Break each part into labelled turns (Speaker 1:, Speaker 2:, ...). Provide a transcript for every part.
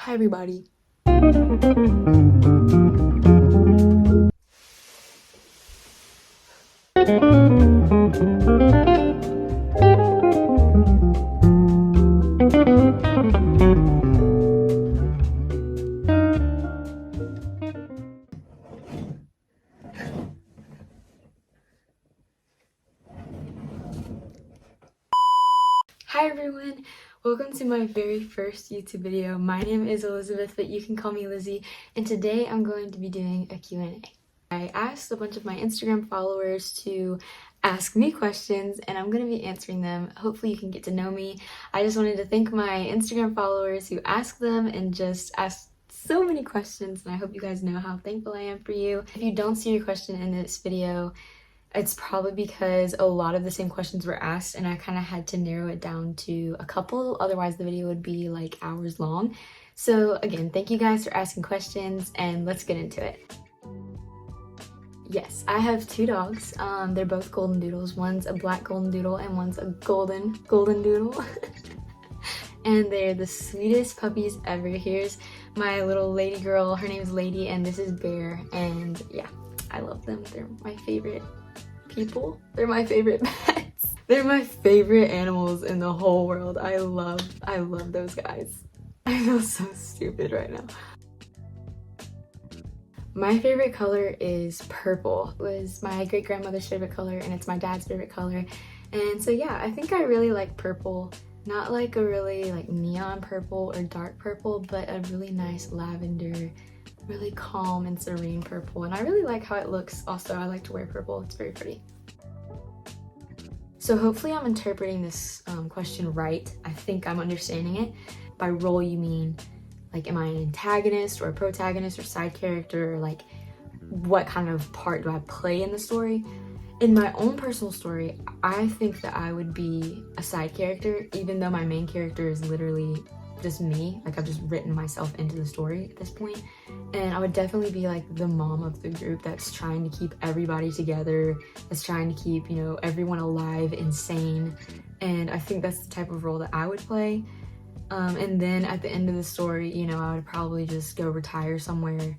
Speaker 1: Hi everybody. Hi everyone, welcome to my very first YouTube video. My name is Elizabeth, but you can call me Lizzie, and today I'm going to be doing a Q&A. I asked a bunch of my Instagram followers to ask me questions, and I'm going to be answering them. Hopefully you can get to know me. I just wanted to thank my Instagram followers who asked them and just asked so many questions, and I hope you guys know how thankful I am for you. If you don't see your question in this video, it's probably because a lot of the same questions were asked and I kind of had to narrow it down to a couple, otherwise the video would be like hours long. So again, thank you guys for asking questions and let's get into it. Yes, I have two dogs. They're both golden doodles. One's a black golden doodle and one's a golden doodle. And they're the sweetest puppies ever. Here's my little lady girl. Her name's Lady and this is Bear. And yeah, I love them. They're my favorite people. They're my favorite pets. They're my favorite animals in the whole world. I love those guys. I feel so stupid right now. My favorite color is purple. It was my great grandmother's favorite color and it's my dad's favorite color. And so yeah, I think I really like purple. Not like a really like neon purple or dark purple, but a really nice lavender, really calm and serene purple, and I really like how it looks. Also, I like to wear purple. It's very pretty. So hopefully I'm interpreting this question right. I think I'm understanding it. By role you mean like, am I an antagonist or a protagonist or side character, or like what kind of part do I play in the story? In my own personal story, I think that I would be a side character, even though my main character is literally just me. Like, I've just written myself into the story at this point. And I would definitely be like the mom of the group that's trying to keep everybody together, that's trying to keep, you know, everyone alive and sane. And I think that's the type of role that I would play. And then at the end of the story, you know, I would probably just go retire somewhere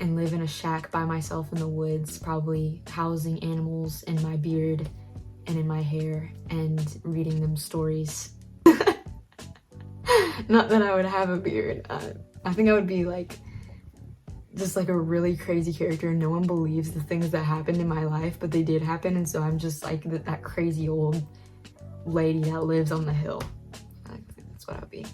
Speaker 1: and live in a shack by myself in the woods, probably housing animals in my beard and in my hair and reading them stories. Not that I would have a beard. I think I would be like just like a really crazy character. No one believes the things that happened in my life, but they did happen, and so I'm just like that crazy old lady that lives on the hill. I think that's what I would be.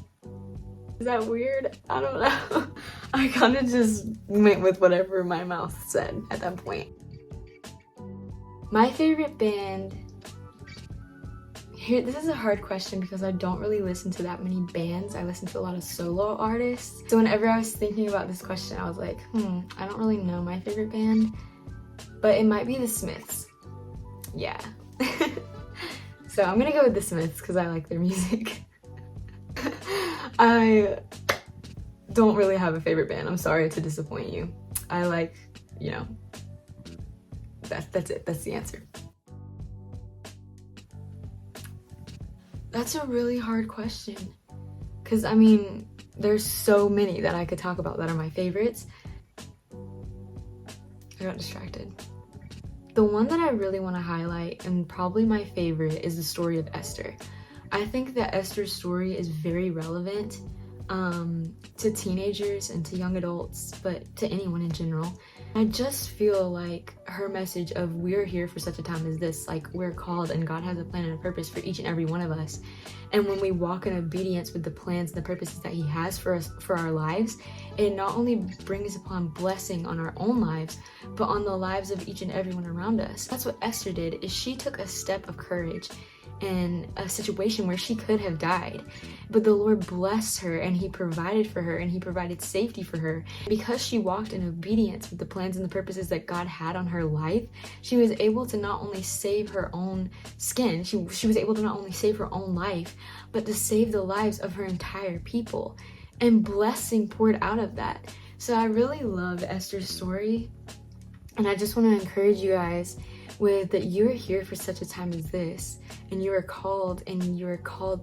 Speaker 1: Is that weird? I don't know. I kind of just went with whatever my mouth said at that point. My favorite band. Here, this is a hard question because I don't really listen to that many bands. I listen to a lot of solo artists. So whenever I was thinking about this question, I was like, I don't really know my favorite band, but it might be the Smiths. Yeah. So I'm gonna go with the Smiths because I like their music. I don't really have a favorite band. I'm sorry to disappoint you. I like, you know, that's it. That's the answer. That's a really hard question because I mean there's so many that I could talk about that are my favorites. I got distracted. The one that I really want to highlight and probably my favorite is the story of Esther. I think that Esther's story is very relevant to teenagers and to young adults, but to anyone in general. I just feel like her message of we're here for such a time as this, like we're called and God has a plan and a purpose for each and every one of us. And when we walk in obedience with the plans and the purposes that he has for us, for our lives, it not only brings upon blessing on our own lives, but on the lives of each and everyone around us. That's what Esther did, is she took a step of courage in a situation where she could have died, but the Lord blessed her and he provided for her and he provided safety for her. Because she walked in obedience with the plans and the purposes that God had on her life, she was able to not only save her own skin, she was able to not only save her own life, but to save the lives of her entire people, and blessing poured out of that. So I really love Esther's story, and I just want to encourage you guys, with that you're here for such a time as this, and you are called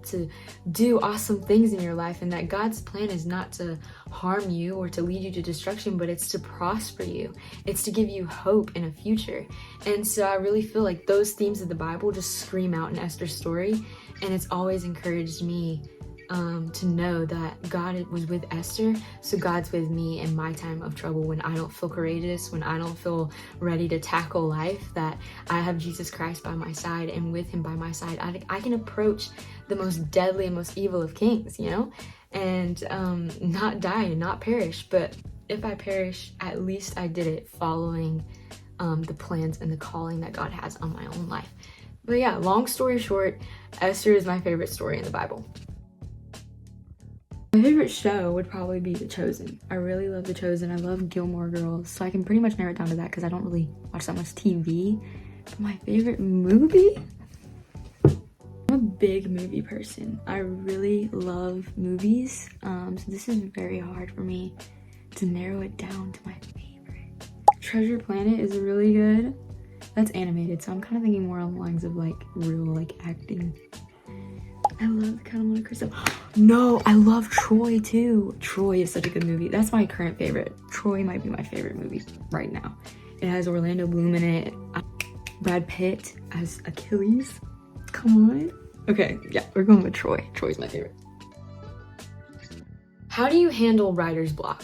Speaker 1: to do awesome things in your life, and that God's plan is not to harm you or to lead you to destruction, but it's to prosper you. It's to give you hope in a future. And so I really feel like those themes of the Bible just scream out in Esther's story, and it's always encouraged me to know that God was with Esther, so God's with me in my time of trouble when I don't feel courageous, when I don't feel ready to tackle life, that I have Jesus Christ by my side, and with him by my side, I can approach the most deadly and most evil of kings, you know, and not die and not perish. But if I perish, at least I did it following the plans and the calling that God has on my own life. But yeah, long story short, Esther is my favorite story in the Bible. My favorite show would probably be The Chosen. I really love The Chosen. I love Gilmore Girls, so I can pretty much narrow it down to that because I don't really watch that much TV. But my favorite movie? I'm a big movie person. I really love movies, so this is very hard for me to narrow it down to my favorite. Treasure Planet is really good. That's animated, so I'm kind of thinking more on the lines of like real like acting. I love Kind of Monte Cristo. No, I love Troy too. Troy is such a good movie. That's my current favorite. Troy might be my favorite movie right now. It has Orlando Bloom in it. Brad Pitt as Achilles. Come on. Okay, yeah, we're going with Troy. Troy's my favorite. How do you handle writer's block?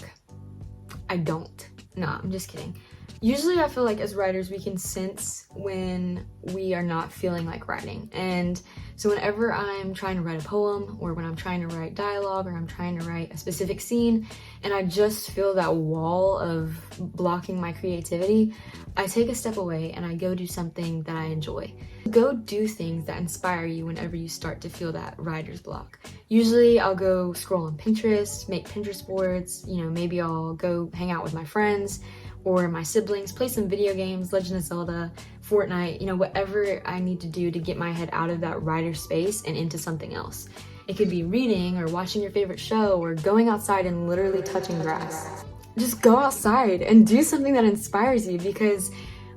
Speaker 1: I don't. Nah, I'm just kidding. Usually I feel like as writers we can sense when we are not feeling like writing, and so whenever I'm trying to write a poem, or when I'm trying to write dialogue, or I'm trying to write a specific scene and I just feel that wall of blocking my creativity, I take a step away and I go do something that I enjoy. Go do things that inspire you whenever you start to feel that writer's block. Usually I'll go scroll on Pinterest, make Pinterest boards, you know, maybe I'll go hang out with my friends or my siblings, play some video games, Legend of Zelda, Fortnite, you know, whatever I need to do to get my head out of that writer space and into something else. It could be reading or watching your favorite show or going outside and literally touching grass. Just go outside and do something that inspires you, because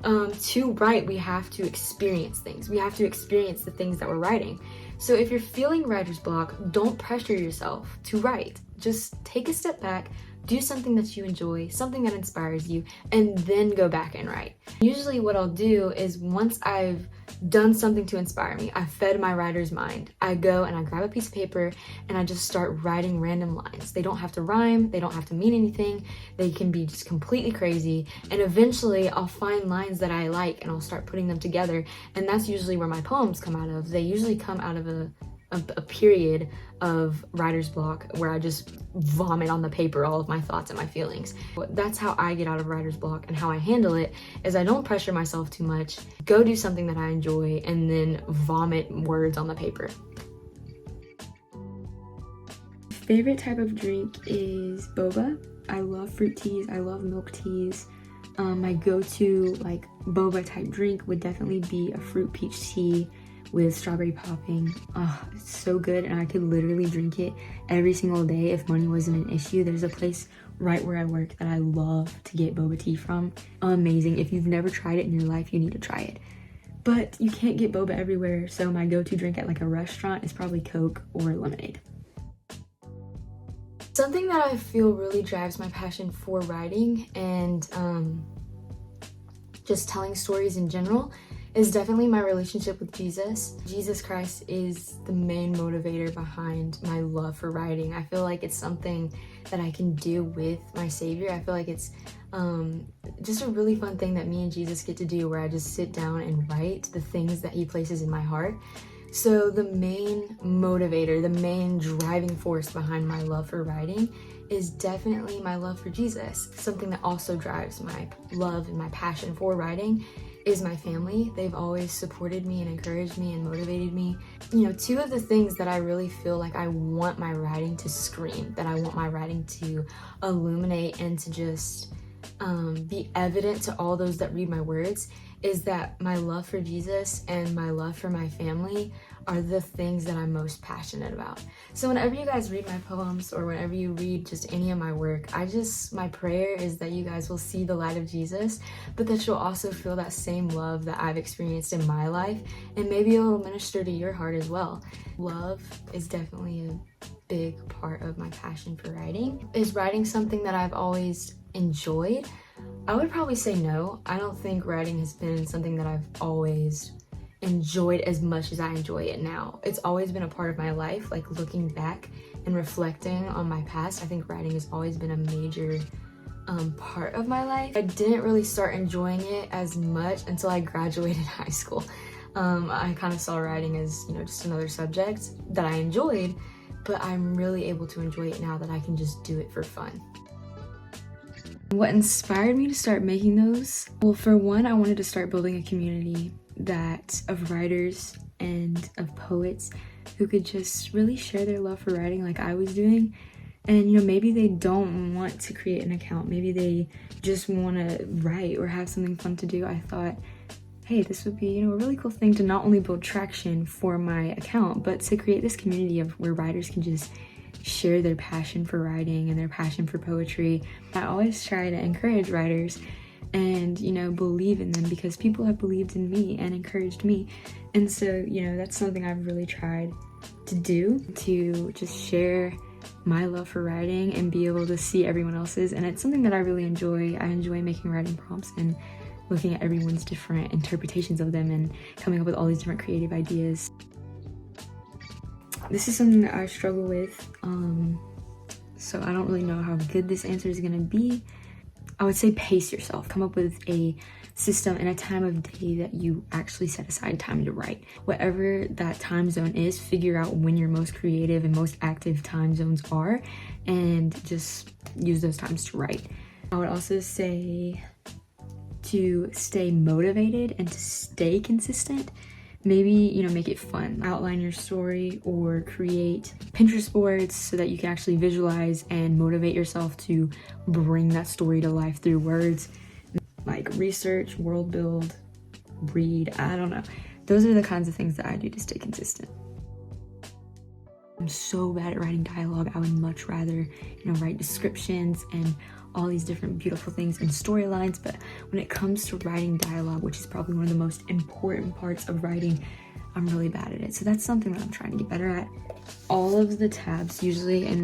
Speaker 1: to write, we have to experience things. We have to experience the things that we're writing. So if you're feeling writer's block, don't pressure yourself to write. Just take a step back, do something that you enjoy, something that inspires you, and then go back and write. Usually what I'll do is once I've done something to inspire me, I've fed my writer's mind, I go and I grab a piece of paper and I just start writing random lines. They don't have to rhyme, they don't have to mean anything, they can be just completely crazy, and eventually I'll find lines that I like and I'll start putting them together, and that's usually where my poems come out of. They usually come out of a period of writer's block where I just vomit on the paper all of my thoughts and my feelings. That's how I get out of writer's block, and how I handle it is I don't pressure myself too much, go do something that I enjoy, and then vomit words on the paper. Favorite type of drink is boba. I love fruit teas, I love milk teas. My go-to like boba type drink would definitely be a fruit peach tea with strawberry popping. It's so good, and I could literally drink it every single day if money wasn't an issue. There's a place right where I work that I love to get boba tea from. Amazing. If you've never tried it in your life, you need to try it. But you can't get boba everywhere, so my go-to drink at like a restaurant is probably Coke or lemonade. Something that I feel really drives my passion for writing and just telling stories in general is definitely my relationship with Jesus. Jesus Christ is the main motivator behind my love for writing. I feel like it's something that I can do with my Savior. I feel like it's just a really fun thing that me and Jesus get to do, where I just sit down and write the things that he places in my heart. So the main motivator, the main driving force behind my love for writing is definitely my love for Jesus. Something that also drives my love and my passion for writing is my family. They've always supported me and encouraged me and motivated me. You know, two of the things that I really feel like I want my writing to scream, that I want my writing to illuminate and to just be evident to all those that read my words, is that my love for Jesus and my love for my family are the things that I'm most passionate about. So whenever you guys read my poems or whenever you read just any of my work, my prayer is that you guys will see the light of Jesus, but that you'll also feel that same love that I've experienced in my life, and maybe it'll minister to your heart as well. Love is definitely a big part of my passion for writing. Is writing something that I've always enjoyed? I would probably say no. I don't think writing has been something that I've always enjoyed as much as I enjoy it now. It's always been a part of my life, like looking back and reflecting on my past. I think writing has always been a major part of my life. I didn't really start enjoying it as much until I graduated high school. I kind of saw writing as, just another subject that I enjoyed, but I'm really able to enjoy it now that I can just do it for fun. What inspired me to start making those? Well, for one, I wanted to start building a community of writers and of poets who could just really share their love for writing like I was doing. And maybe they don't want to create an account, maybe they just want to write or have something fun to do. I thought, hey, this would be a really cool thing to not only build traction for my account, but to create this community of where writers can just share their passion for writing and their passion for poetry. I always try to encourage writers and believe in them, because people have believed in me and encouraged me. And so that's something I've really tried to do, to just share my love for writing and be able to see everyone else's. And it's something that I really enjoy. I enjoy making writing prompts and looking at everyone's different interpretations of them and coming up with all these different creative ideas. This is something that I struggle with, so I don't really know how good this answer is gonna be. I would say pace yourself. Come up with a system and a time of day that you actually set aside time to write. Whatever that time zone is, figure out when your most creative and most active time zones are, and just use those times to write. I would also say to stay motivated and to stay consistent. Maybe, make it fun. Outline your story or create Pinterest boards so that you can actually visualize and motivate yourself to bring that story to life through words. Like research, world build, read, I don't know. Those are the kinds of things that I do to stay consistent. I'm so bad at writing dialogue. I would much rather, write descriptions and all these different beautiful things and storylines, but when it comes to writing dialogue, which is probably one of the most important parts of writing, I'm really bad at it. So that's something that I'm trying to get better at. All of the tabs usually in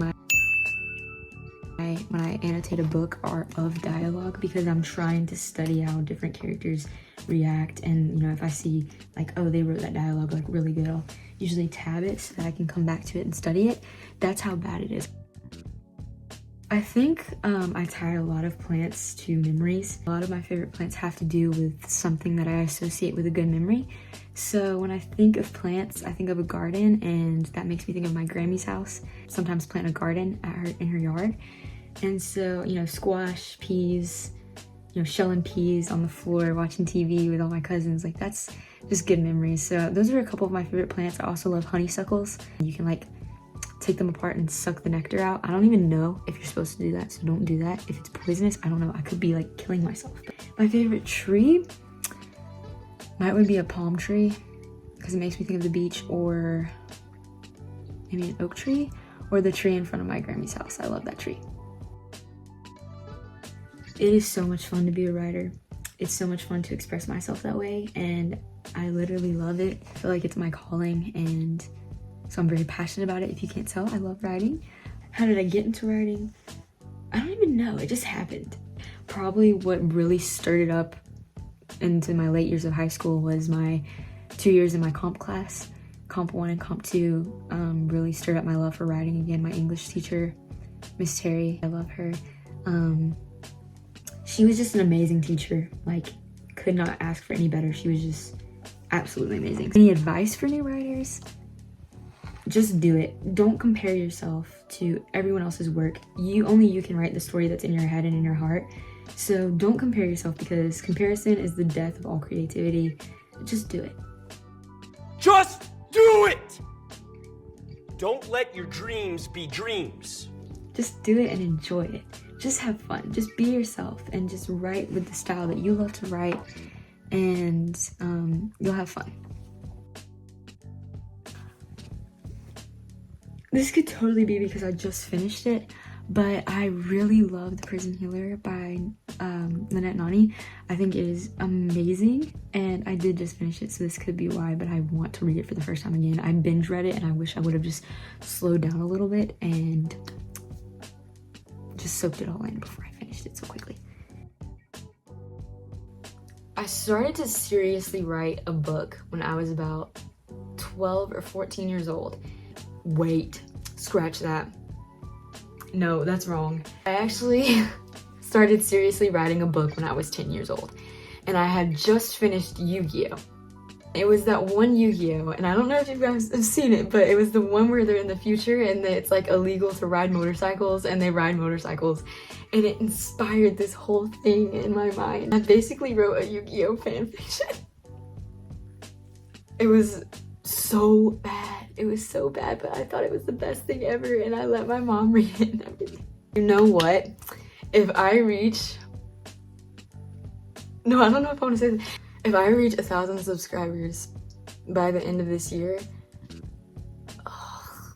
Speaker 1: when I annotate a book are of dialogue, because I'm trying to study how different characters react, and if I see like, oh, they wrote that dialogue like really good, I'll usually tab it so that I can come back to it and study it. That's how bad it is. I think I tie a lot of plants to memories. A lot of my favorite plants have to do with something that I associate with a good memory. So when I think of plants, I think of a garden, and that makes me think of my Grammy's house. Sometimes plant a garden in her yard. And so, squash, peas, shelling peas on the floor, watching TV with all my cousins, like that's just good memories. So those are a couple of my favorite plants. I also love honeysuckles. You can take them apart and suck the nectar out. I don't even know if you're supposed to do that, so don't do that. If it's poisonous, I don't know. I could be killing myself. My favorite tree would be a palm tree, because it makes me think of the beach, or maybe an oak tree, or the tree in front of my Grammy's house. I love that tree. It is so much fun to be a writer. It's so much fun to express myself that way, and I literally love it. I feel like it's my calling, and so I'm very passionate about it. If you can't tell, I love writing. How did I get into writing? I don't even know. It just happened. Probably what really stirred it up into my late years of high school was my 2 years in my comp class. Comp 1 and Comp 2 really stirred up my love for writing again. My English teacher, Miss Terry, I love her. She was just an amazing teacher. Could not ask for any better. She was just absolutely amazing. Any advice for new writers? Just do it. Don't compare yourself to everyone else's work. Only you can write the story that's in your head and in your heart. So don't compare yourself, because comparison is the death of all creativity. Just do it.
Speaker 2: Just do it! Don't let your dreams be dreams.
Speaker 1: Just do it and enjoy it. Just have fun. Just be yourself and just write with the style that you love to write, and you'll have fun. This could totally be because I just finished it, but I really love The Prison Healer by Lynette Nani. I think it is amazing, and I did just finish it, so this could be why, but I want to read it for the first time again. I binge read it, and I wish I would have just slowed down a little bit and just soaked it all in before I finished it so quickly. I started to seriously write a book when I was about 12 or 14 years old. Wait, scratch that. No, that's wrong. I actually started seriously writing a book when I was 10 years old, and I had just finished Yu-Gi-Oh! It was that one Yu-Gi-Oh! And I don't know if you guys have seen it, but it was the one where they're in the future and it's like illegal to ride motorcycles, and they ride motorcycles, and it inspired this whole thing in my mind. I basically wrote a Yu-Gi-Oh! Fanfiction. It was so bad. It was so bad, but I thought it was the best thing ever, and I let my mom read it and everything. You know what? If I reach... No, I don't know if I want to say this. If I reach 1,000 subscribers by the end of this year,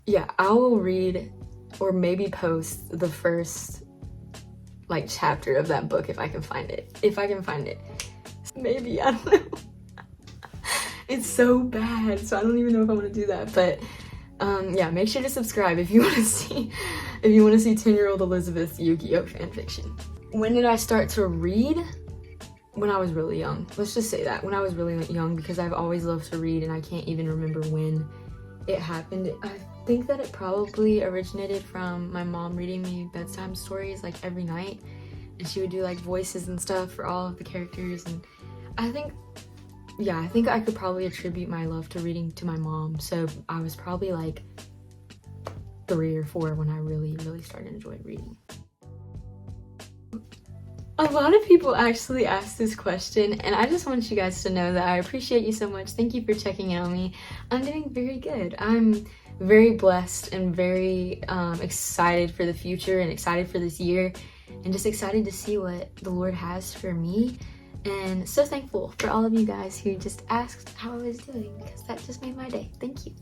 Speaker 1: yeah, I will read or maybe post the first like chapter of that book if I can find it. If I can find it. Maybe, I don't know. It's so bad, so I don't even know if I want to do that. But yeah, make sure to subscribe if you want to see 10-year-old Elizabeth's Yu-Gi-Oh! Fanfiction. When did I start to read? When I was really young. Let's just say that. When I was really young, because I've always loved to read and I can't even remember when it happened. I think that it probably originated from my mom reading me bedtime stories like every night, and she would do like voices and stuff for all of the characters, and I think I could probably attribute my love to reading to my mom. So I was probably like 3 or 4 when I really started enjoying reading. A lot of people actually ask this question, and I just want you guys to know that I appreciate you so much. Thank you for checking in on me. I'm doing very good. I'm very blessed and very excited for the future and excited for this year, and just excited to see what the Lord has for me. And so thankful for all of you guys who just asked how I was doing, because that just made my day. Thank you.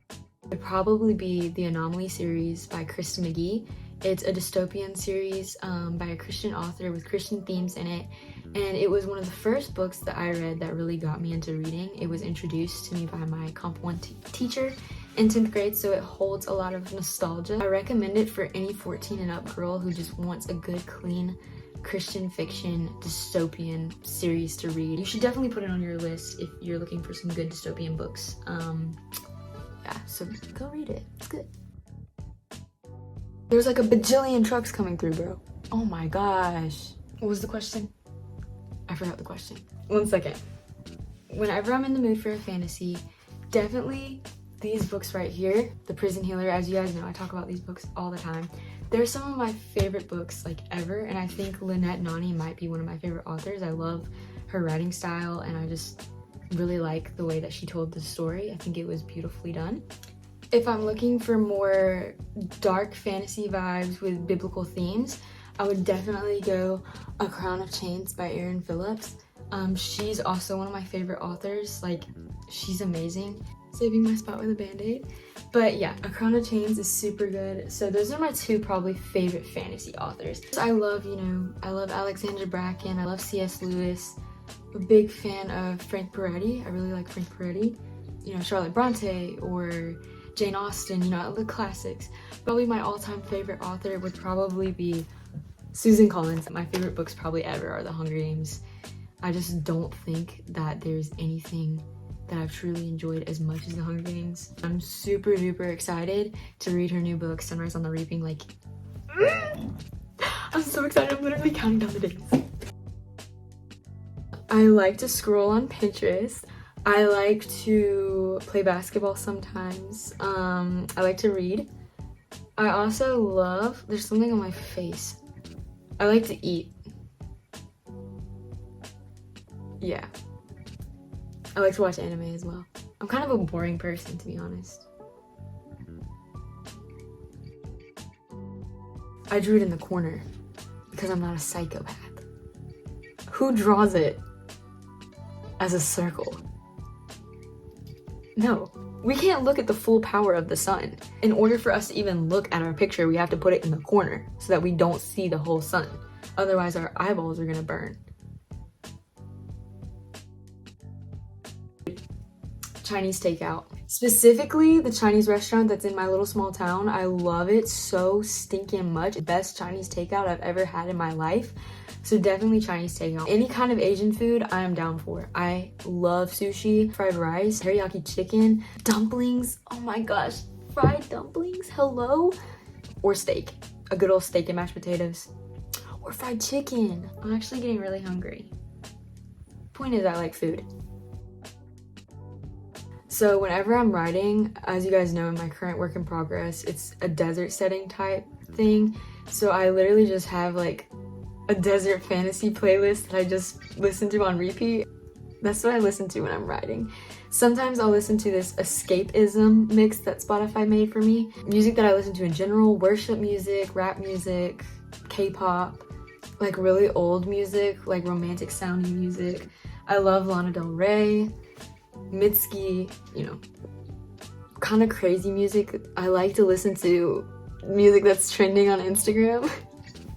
Speaker 1: It would probably be the Anomaly series by Kristen McGee. It's a dystopian series by a Christian author with Christian themes in it, and it was one of the first books that I read that really got me into reading. It was introduced to me by my Comp 1 teacher in 10th grade, so it holds a lot of nostalgia. I recommend it for any 14 and up girl who just wants a good, clean Christian fiction dystopian series to read. You should definitely put it on your list if you're looking for some good dystopian books. Yeah, so go read it. It's good. There's like a bajillion trucks coming through, bro. Oh my gosh. What was the question? I forgot the question. 1 second. Whenever I'm in the mood for a fantasy, definitely these books right here, The Prison Healer. As you guys know, I talk about these books all the time. They're some of my favorite books like ever, and I think Lynette Nani might be one of my favorite authors. I love her writing style, and I just really like the way that she told the story. I think it was beautifully done. If I'm looking for more dark fantasy vibes with biblical themes, I would definitely go A Crown of Chains by Erin Phillips. She's also one of my favorite authors. Like, she's amazing. Saving my spot with a band-aid. But yeah, A Crown of Chains is super good. So those are my 2 probably favorite fantasy authors. I love Alexandra Bracken. I love C.S. Lewis. I'm a big fan of Frank Peretti. I really like Frank Peretti. Charlotte Bronte or Jane Austen, the classics. Probably my all-time favorite author would probably be Susan Collins. My favorite books probably ever are The Hunger Games. I just don't think that there's anything that I've truly enjoyed as much as The Hunger Games. I'm super duper excited to read her new book, Sunrise on the Reaping. Like, I'm so excited. I'm literally counting down the days. I like to scroll on Pinterest. I like to play basketball sometimes. I like to read. I also love, there's something on my face. I like to eat. Yeah. I like to watch anime as well. I'm kind of a boring person, to be honest. I drew it in the corner because I'm not a psychopath. Who draws it as a circle? No. We can't look at the full power of the sun. In order for us to even look at our picture, we have to put it in the corner so that we don't see the whole sun. Otherwise, our eyeballs are gonna burn. Chinese takeout. Specifically, the Chinese restaurant that's in my little small town. I love it so stinking much. Best Chinese takeout I've ever had in my life. So definitely Chinese takeout. Any kind of Asian food, I am down for. I love sushi, fried rice, teriyaki chicken, dumplings. Oh my gosh, fried dumplings, hello? Or steak, a good old steak and mashed potatoes. Or fried chicken. I'm actually getting really hungry. Point is, I like food. So whenever I'm writing, as you guys know, in my current work in progress, it's a desert setting type thing. So I literally just have like a desert fantasy playlist that I just listen to on repeat. That's what I listen to when I'm writing. Sometimes I'll listen to this escapism mix that Spotify made for me. Music that I listen to in general, worship music, rap music, K-pop, like really old music, like romantic sounding music. I love Lana Del Rey, Mitski, you know, kind of crazy music. I like to listen to music that's trending on Instagram.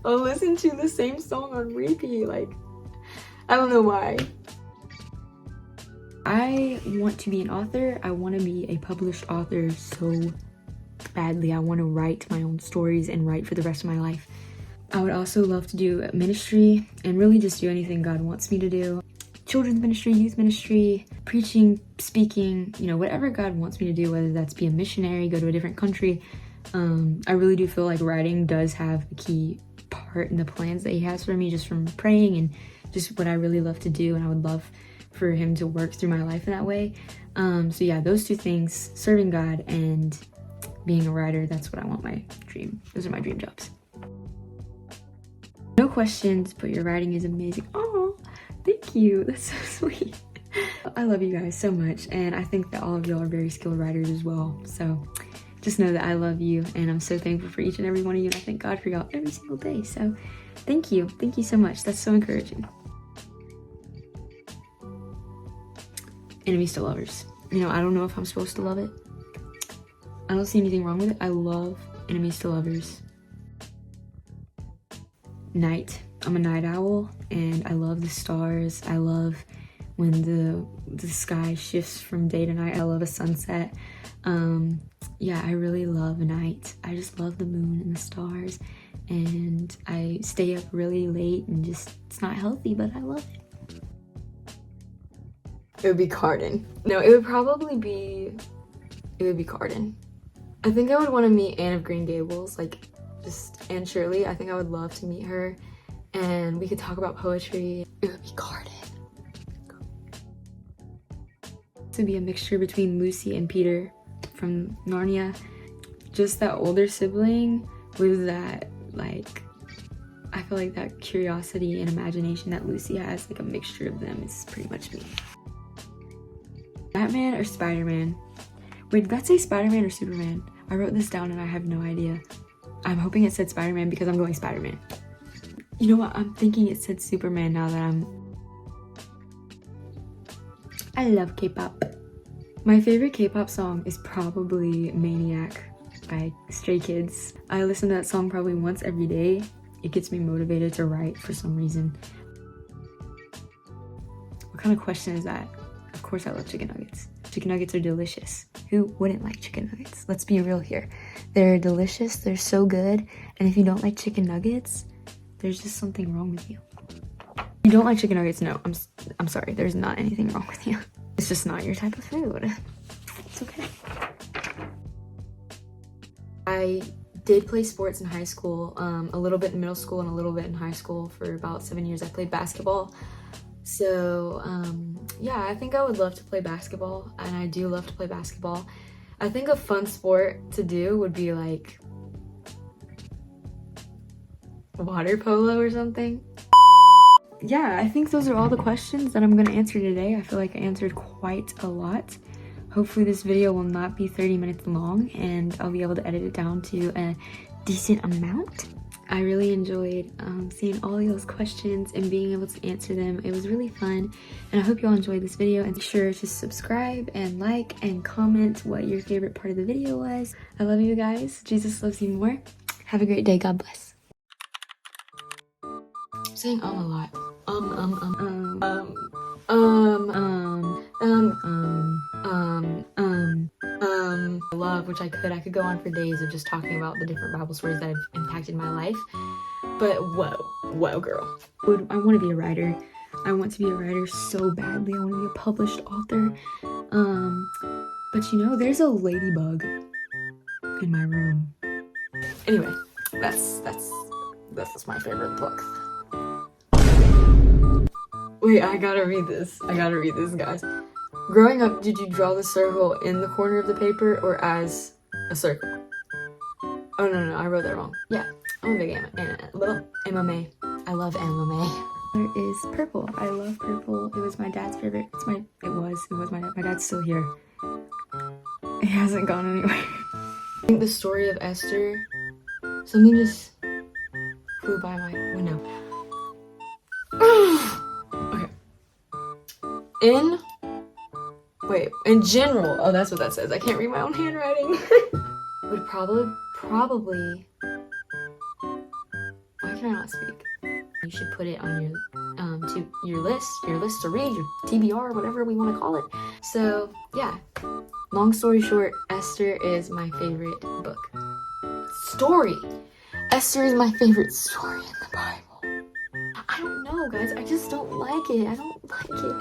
Speaker 1: I'll listen to the same song on repeat, like, I don't know why. I want to be an author. I want to be a published author so badly. I want to write my own stories and write for the rest of my life. I would also love to do ministry and really just do anything God wants me to do. Children's ministry, youth ministry, preaching, speaking, you know, whatever God wants me to do, whether that's be a missionary, go to a different country. I really do feel like writing does have a key part in the plans that he has for me, just from praying and just what I really love to do, and I would love for him to work through my life in that way. So yeah, those two things, serving God and being a writer, that's what I want my dream. Those are my dream jobs. No questions, but your writing is amazing. Oh, thank you. That's so sweet. I love you guys so much, and I think that all of y'all are very skilled writers as well. So just know that I love you, and I'm so thankful for each and every one of you, and I thank God for y'all every single day. So thank you so much. That's so encouraging. Enemies to lovers. You know, I don't know if I'm supposed to love it. I don't see anything wrong with it. I love enemies to lovers. Night. I'm a night owl, and I love the stars. I love when the sky shifts from day to night. I love a sunset. Yeah, I really love a night. I just love the moon and the stars, and I stay up really late, and just, it's not healthy, but I love it. It would be Carden. No, it would be Carden. I think I would want to meet Anne of Green Gables, like just Anne Shirley. I think I would love to meet her, and we could talk about poetry. It would be Carden. To be a mixture between Lucy and Peter from Narnia. Just that older sibling with that, like, I feel like that curiosity and imagination that Lucy has, like a mixture of them is pretty much me. Batman or Spiderman? Wait, did that say Spiderman or Superman? I wrote this down and I have no idea. I'm hoping it said Spiderman because I'm going Spiderman. You know what? I'm thinking it said Superman now that I love K-pop. My favorite K-pop song is probably Maniac by Stray Kids. I listen to that song probably once every day. It gets me motivated to write for some reason. What kind of question is that? Of course I love chicken nuggets. Chicken nuggets are delicious. Who wouldn't like chicken nuggets? Let's be real here. They're delicious, they're so good, and if you don't like chicken nuggets, there's just something wrong with you. You don't like chicken nuggets? No, I'm sorry, there's not anything wrong with you. It's just not your type of food. It's okay. I did play sports in high school, a little bit in middle school and a little bit in high school. For about 7 years I played basketball. So yeah, I think I would love to play basketball, and I do love to play basketball. I think a fun sport to do would be like water polo or something. Yeah, I think those are all the questions that I'm gonna answer today. I feel like I answered quite a lot. Hopefully this video will not be 30 minutes long and I'll be able to edit it down to a decent amount. I really enjoyed seeing all of those questions and being able to answer them. It was really fun, and I hope you all enjoyed this video, and be sure to subscribe and like and comment what your favorite part of the video was. I love you guys. Jesus loves you more. Have a great day. God bless. I'm saying a lot. Love, which I could go on for days of just talking about the different Bible stories that have impacted my life. But whoa, girl. I want to be a writer. I want to be a writer so badly. I want to be a published author. But you know, there's a ladybug in my room. Anyway, that's my favorite book. Wait, I gotta read this, guys. Growing up, did you draw the circle in the corner of the paper or as a circle? Oh, no, I wrote that wrong. Yeah, I'm a big MMA. I love MMA. There is purple. I love purple. It was my dad's favorite. It was my dad. My dad's still here. He hasn't gone anywhere. I think the story of Esther, something just flew by my window. Okay. In general, oh, that's what that says. I can't read my own handwriting. Would probably, why can I not speak? You should put it on your list to read, your TBR, whatever we want to call it. So yeah, long story short, Esther is my favorite book. Story. Esther is my favorite story in the Bible. I don't know, guys. I just don't like it. I don't like it.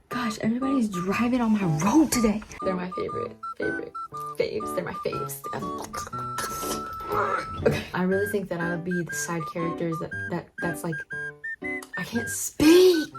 Speaker 1: Gosh, everybody's driving on my road today. They're my faves. They're my faves. Okay. I really think that I would be the side characters that's like, I can't speak.